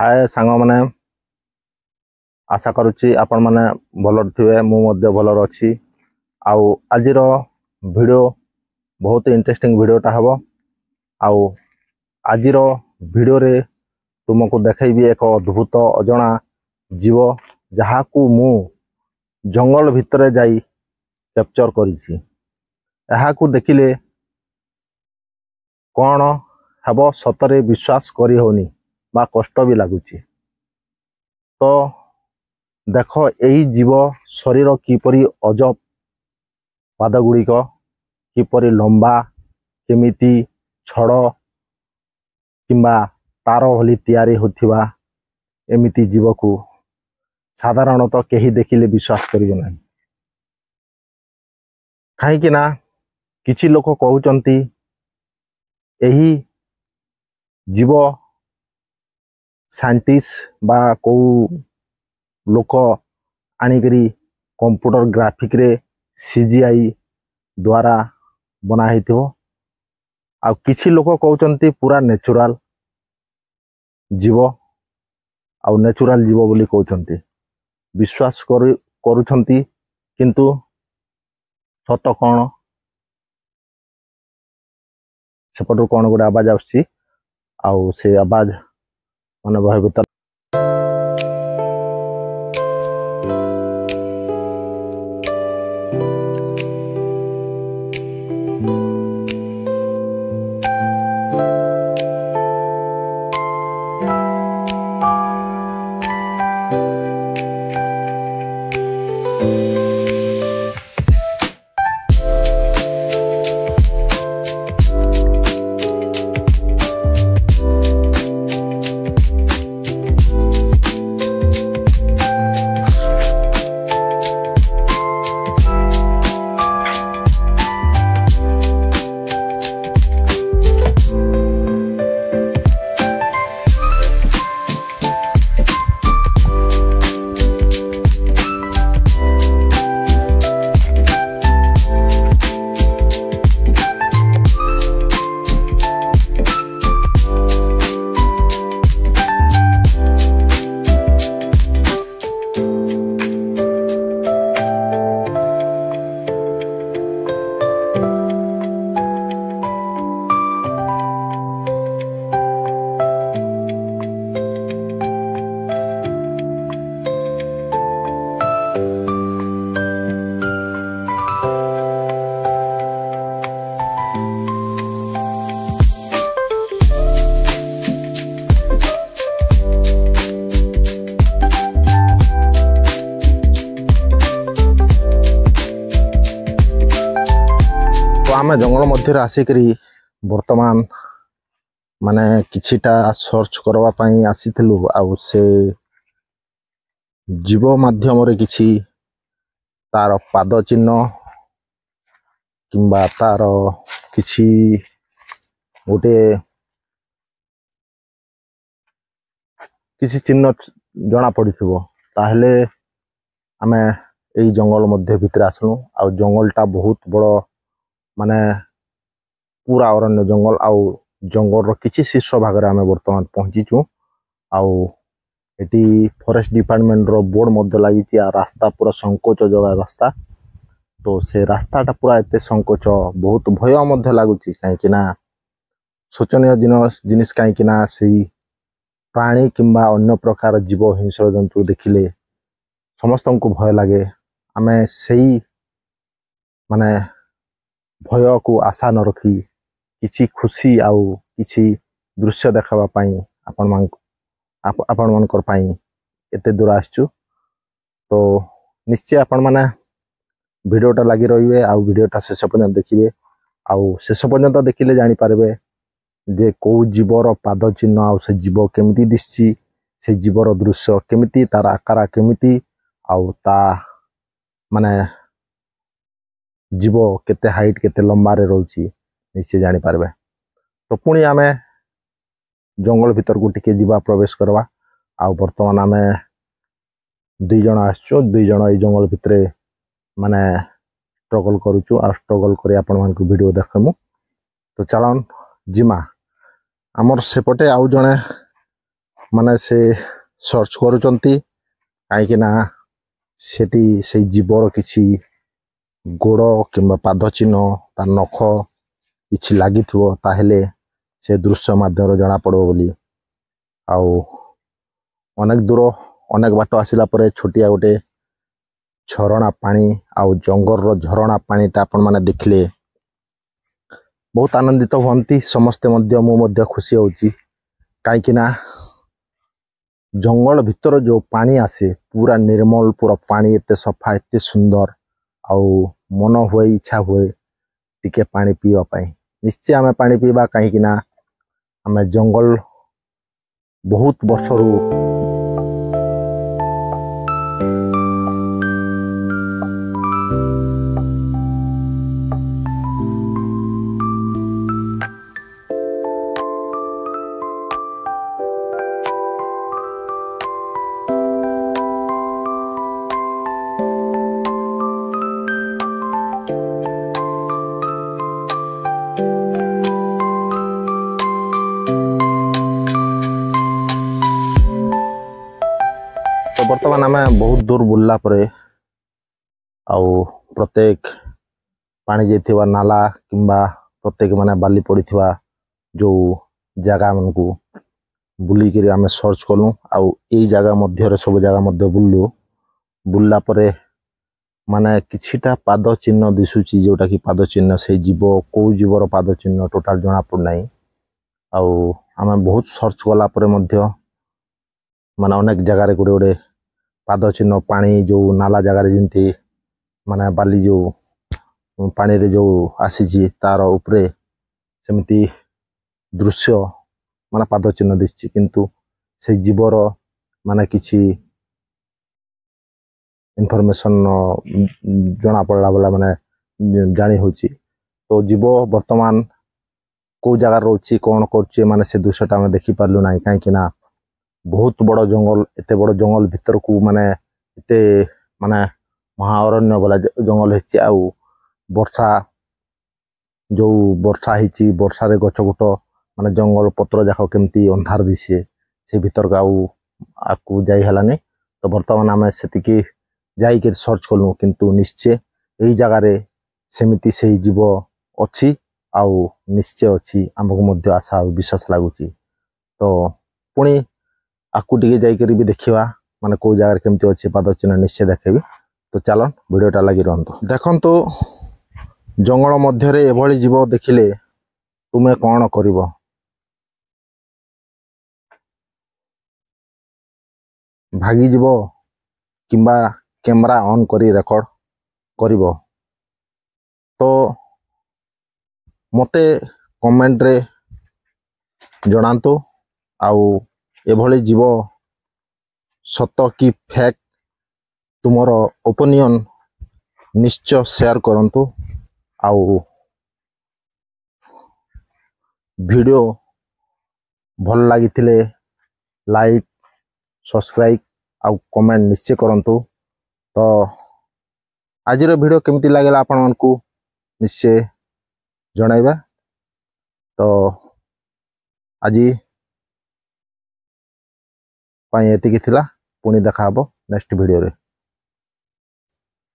हाय सांग माने आशा करुच्ची आपण माने भलर थिबे मु मध्य भलर अछि आउ आजिर वीडियो बहुत इंटरेस्टिंग वीडियोटा हबो आउ आजिर वीडियो रे तुमको देखैबी एक अद्भुत अजणा जीव जहाकू मु जंगल भितरे जाई कैप्चर करिछि। एहाकू देखिले कौन हबो सतरे विश्वास करी होनी बा कष्ट भी लगुच। तो देख यही जीव शरीर किपरि अजब पाद गुड़िक किपरि लंबा केमिति छड़ किंबा तार भली तैयारी होथिबा एमिति जीव को साधारणतः केही देखिले विश्वास करिबो नाही। काहे कि ना किछि लोक कहउचंती एही जीव साइंटिस्ट बा को लोक आनिकरी कंप्यूटर ग्राफिक रे सीजीआई द्वारा बना हेतिबो आ किछि लोक कहउचंती पूरा नेचुरल जीव आ नेचुरल जीव बोली कहउचंती विश्वास करूछंती। किंतु सत कौन सेपटू कौन गोटे आवाज आउछि आउ से आवाज माने भयभीत आमे जंगल मध्य आसिकरी वर्तमान माने किछिटा सर्च करवा पई आसीथिलु आउ से जीव माध्यम रे किछि तार पाद चिन्ह किंबा तार किछि गोटे किछि चिन्ह जणा पड़िथिबो ताहले आमे एई जंगल मध्य भितर आसनु आउ जंगलटा बहुत बड़ माने पूरा अरण्य जंगल आउ जंगल रो किछि शीर्ष भाग रे आमे वर्तमान पहुंचीचु आउ एटी फॉरेस्ट डिपार्टमेंट रो बोर्ड मध्य लागिति आ रास्ता पूरा संकोच जगह रास्ता। तो से रास्ताटा पूरा एते संकोच बहुत भय मध्य लागुची काहे कि ना सोचनीय जिनिस काहे कि ना सेही प्राणी किंबा अन्य प्रकार जीव हिंस्र जंतु देखिले समस्त को भय लागे। आमे सेही माने भय को आशा न रखी किछि खुशी आउ किछि दृश्य देखावा पाई आपण मानकर पाई एते दूर आछू। तो निश्चय आपण माने वीडियोटा लागि रहिबे आउ वीडियोटा शेष पर्यंत देखिबे आउ शेष पर्यंत देखिले जानि पारबे जे को जीवर पाद चिन्ह आउ से जीव केमिति दिसची से जीवर दृश्य केमिति तार आकार केमिति आउ ता माने जीव केते हाइट केते लंबा रे रहउची निश्चय जानि पारबे। तो पुणी आमे जंगल भीतर को टिके जीवा प्रवेश करवा आउ वर्तमान आमे 2 जण आछो 2 जण ए जंगल भितरे माने स्ट्रगल करूचु आ स्ट्रगल करी आपण मान को वीडियो देखमु। तो चलन जिमा आमर सेपटे आउ जने माने से सर्च करूचंती कहीं ना सेठी से जीवर किसी गोड़ किंबा पाद चिन्ह ता नख किछि लागिथिबो ताहेले से दृश्य माध्यम जना पड़ो बोली आउ अनेक दूर अनेक बाट आसिला परे छोटिया गोटे झरणा पानी आउ जंगल रो झरणा पानी टा आपण माने देखले बहुत आनंदित होती समस्ते मध्य मु मध्य खुशी होची काईकि ना जंगल भितर जो पानी आसे पूरा निर्मल पूरा पानी एते सफा एते सुंदर आउ मन हुए इच्छा हुए टिके पानी पीवा पाई निश्चय आमे पानी पीवा काईकि ना आमे जंगल बहुत वर्षरू तो बर्तमान आम बहुत दूर बुलला परे आउ प्रत्येक पानी जाइथिबा नाला किंबा प्रत्येक माने बाली पड़िथिबा जो जगह मन को बुली करी आम सर्च कलु आउ एई जगह मध्य सब जगह मध्य बुललु बुलला परे माने किछिटा पाद चिन्ह दिसुची जोटा कि पाद चिन्ह से जीव को जीवर पाद चिन्ह टोटाल जना पड़ नाही आउ आम बहुत सर्च कला परे मध्य माने अनेक जगह रे गुडे गुडे पाद चिन्ह पानी जो नाला जगह जमी माने बाली जो पानी रे जो आसी तार उपरे सेमती दृश्य माने पाद चिन्ह दिसची किंतु से जीवर माने किछि इनफॉरमेशन जना पड़ला वाला माने जानी होची तो जीव वर्तमान को जगह रोची कौन करची माने से दृश्यटा आम देखि पारलु नाही काहे ना बहुत बड़ जंगल एते बड़ जंगल भीतर को माने एते माने महाअरण्य वाला जंगल हेची आउ वर्षा जो वर्षा हेची वर्षा रे गछ गुट माने जंगल पत्र जाक केमती अंधार दिसे से भीतर का आकु जाई हलानी तो वर्तमान आम सेतिकी जाई के सर्च कलु किंतु निश्चय एई जगह रे सेमिति से जीव अछि आउ निश्चय अछि हमको मध्य आशा और विश्वास लागुची तो पुणी आकु टिके जाई करी भी देखिबा माने को जगह केमती अछि पाद चिन्ह निश्चय देखेबी तो चलन वीडियोटा लगी रहंतु देखंतु जंगल मध्य रे एभली जीव देखिले तुमे कोन करिवो भागी जीव किंबा कैमरा ऑन करी रेकॉर्ड करिवो तो मते कमेंट रे जणांतु आउ एभली जीव सत कि फेक तुमर ओपिनियन निश्चय शेयर करंतु आउ वीडियो भल लागिथिले लाइक सब्सक्राइब आउ कमेंट निश्चय करंतु तो आज वीडियो केमती लागला आपण मानकू निश्चय जणाइबा तो आज पाई एतिकी थिला पुणी देखा हबो नेक्स्ट वीडियो रे।